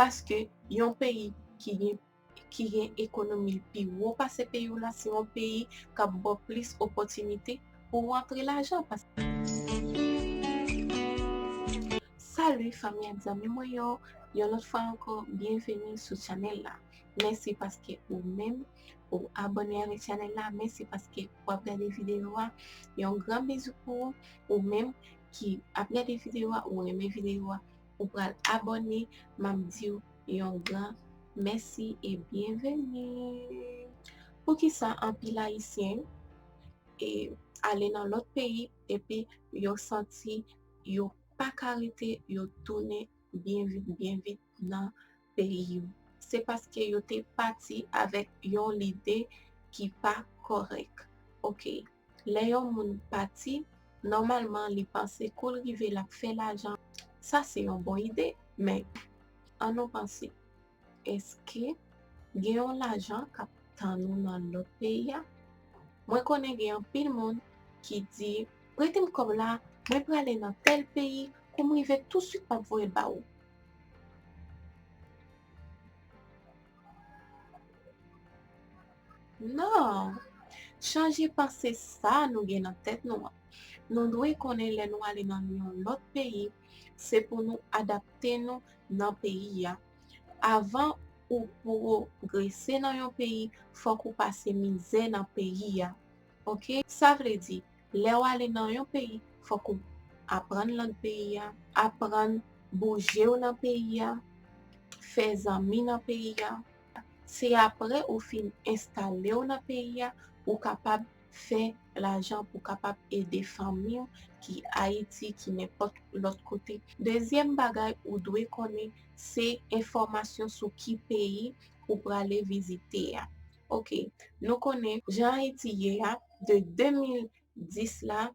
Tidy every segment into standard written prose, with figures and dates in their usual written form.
Paske yon peyi ki gen ekonomi pi wou pase peyi ou la, se yon peyi kap bo plis opotinite pou rentre l'ajan. Salut famille et amis, moi yon lot fois encore bienvenue sur channel là. Merci parce que ou même ou abonné avec channel là, merci parce que vous regardez vidéo là. Yon grand bisou pour ou même qui a regardé vidéo ou aimé vidéo ou pour abonner, m'a dit yon grand merci et bienvenue. Pour qui ça en pile haïtien et aller dans l'autre pays et puis yon senti yon pas karite yo tourner bien vite dans pays. C'est parce que yo te parti avec yon l'idée qui pas correct. OK. Les yon moun parti normalement li pense qu'on rive la fait l'argent. Ça c'est une bonne idée, mais en nous penser est-ce que gayon l'argent k'ap tan nou dans l'autre pays? Moi connais gayon pile monde qui dit prêtez-moi comme là, moi pour aller dans tel pays, comme il veut tout de suite pas voir ba ou. Non, changer penser ça nous gen dans tête nous. Nous devons connaître les nous aller dans l'autre pays, c'est pour nous adapter nous dans pays ya. Avant ou pour progresser dans un pays, faut qu'on passe misère dans pays ya. OK? Ça veut dire les ou aller dans un pays, faut qu'on apprendre l'autre pays ya, apprendre bouger dans pays ya, faire amis dans pays ya. C'est après ou fin installé dans pays ya ou capable faire l'argent pour capable aider famille qui Haïti qui n'importe l'autre côté. Deuxième bagage ou doit connaître c'est information sur qui pays ou pour aller visiter ya. OK, nous connaissons Jean Haïti de 2010 là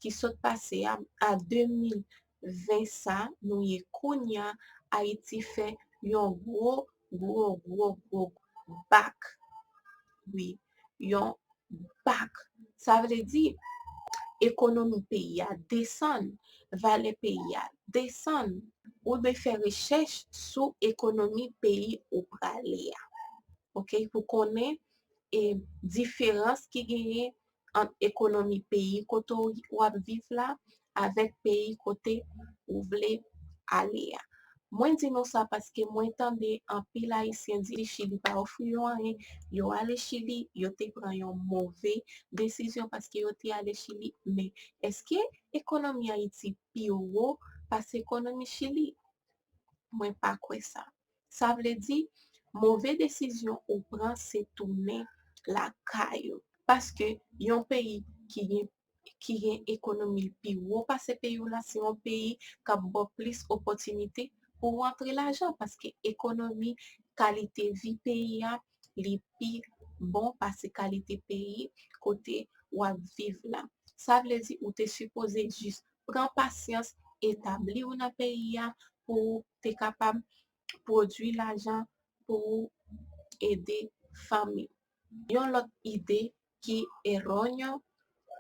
qui sont passé à 2020 ça nous y kounya Haïti fait un gros bac. Oui, yon bac. Ça veut dire économie pays a descend, valeur pays a descend. Ou de faire recherche sur économie pays ou praler. OK, pour connaître et différence qui gagne entre économie pays côté ou vivre là avec pays côté ou vle aller. Moi dis non ça parce que moi entendais en pile haïtien dit Chili pas offrir rien, yo aller Chili, yo te prend une mauvaise décision parce que yo te aller Chili, mais est-ce que économie Haïti pi haut parce économie Chili? Moi pas quoi ça. Ça veut dire mauvaise décision ou prend c'est tourner la caille parce que yon pays qui gen économie pi haut parce pays là c'est un pays qui a beaucoup plus opportunité pour rentrer l'argent parce que économie qualité vie pays a li pi bon parce que qualité pays côté ou à vivre là. Ça veut dire ou te supposé juste prendre patience établir un pays pour te capable produire l'argent pour aider famille. Yon l'autre idée qui errogne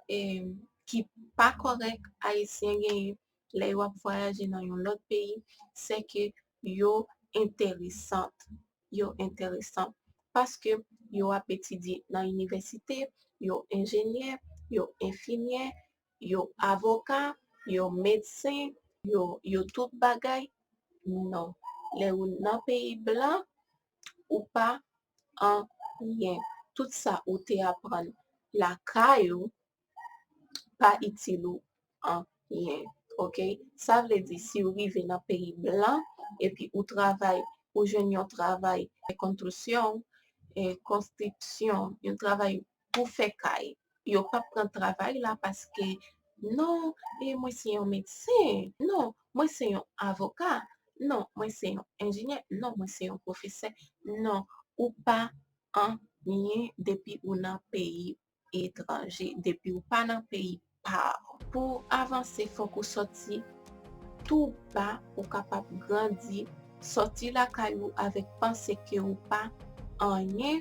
et qui pas correct haïtien gagne les wap voyager dans un autre pays, c'est que yo intéressant. Yo intéressant parce que yo a étudié dans l'université, yo ingénieur, yo infirmier, yo avocat, yo médecin, yo tout bagay. Non, les ou dans pays blanc ou pas en rien. Tout ça ou te apprendre la caillou pas utile en rien. OK? Ça veut dire si vous vivez dans un pays blanc et puis vous travaillez, vous jouez un travail de construction et construction, un travail pour faire caille. Vous pas prendre travail là parce que non, et moi c'est un médecin. Non, moi c'est un avocat. Non, moi c'est un ingénieur. Non, moi c'est un professeur. Non, ou pas en rien depuis ou dans pays étranger, depuis ou pas dans pays par. Pour avancer, il faut qu'on sorti tout bas pour capable grandir, sortir la caillou avec pensée que ou pas en rien,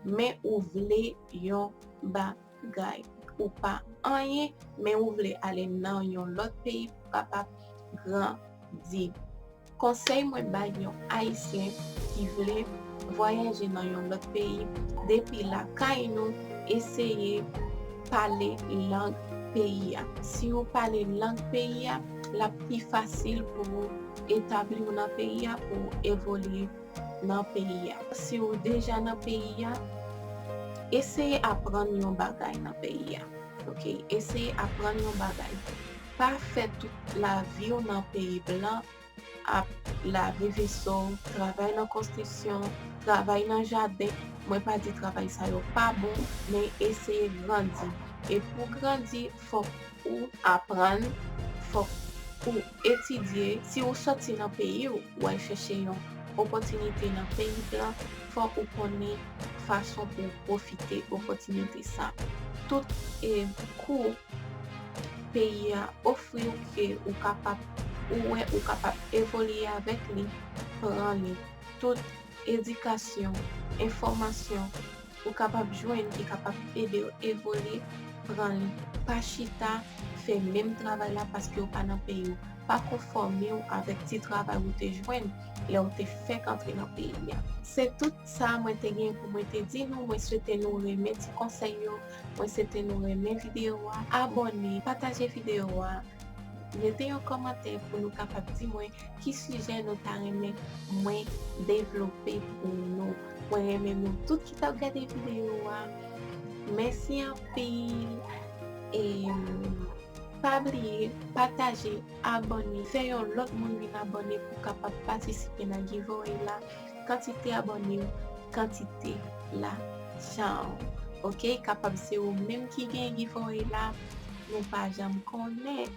mais ou vle yon bagay. Ou pas en rien, mais ou vle aller dans yon l'autre pays pour capable grandir. Conseil mwen bay yon Haïtien ki vle voyaje nan yon lot peyi, depi la kay nou eseye pale lang peyi ya. Si ou pale lang peyi ya, la pi fasil pou etabli ou nan peyi ya, pou evolue nan peyi ya. Si ou deja nan peyi ya, eseye apran yon bagay nan peyi ya. Ok, eseye apran yon bagay. Pa fè tout la vi ou nan peyi blan, ap lave vaisseau, travay nan konstruksyon, travay nan jardin. Mwen pa di travay sa yo pa bon, men eseye grandi. E pou grandi, fok ou apran, fok ou etidye. Si ou soti nan peyi ou al chèche yon opotinite nan peyi blan, fok ou konen fason pou profite opotinite sa. Tout kou peyi a ofri ou ke ou kapap evolye avèk li, pran li. Tout edikasyon, informasyon ou kapap jwen ki kapap ede ou evolye, pran li. Pa chita, fè mèm travay la paske ou pa nan peyi ou. Pa konforme ou avèk ti travay ou te jwen, le ou te fèk antre nan peyi ya. Se tout sa mwen te gen pou mwen te di nou, mwen souhaite nou reme ti konsey yo, mwen souhaite nou reme video wa, abone, pataje video wa, mette yon komante pou nou kapap di mwen ki suje nou ta reme mwen devlope pou nou. Mwen reme nou tout ki ta gade video wa. Mersi an pil. Pa bliye, pataje, abone, fè yon lot moun vin abone pou kapap patisipe nan giveaway la. Kantite abone ou, kantite la chan. Ok, kapap se ou menm ki gen giveaway la, nou pa jam konen.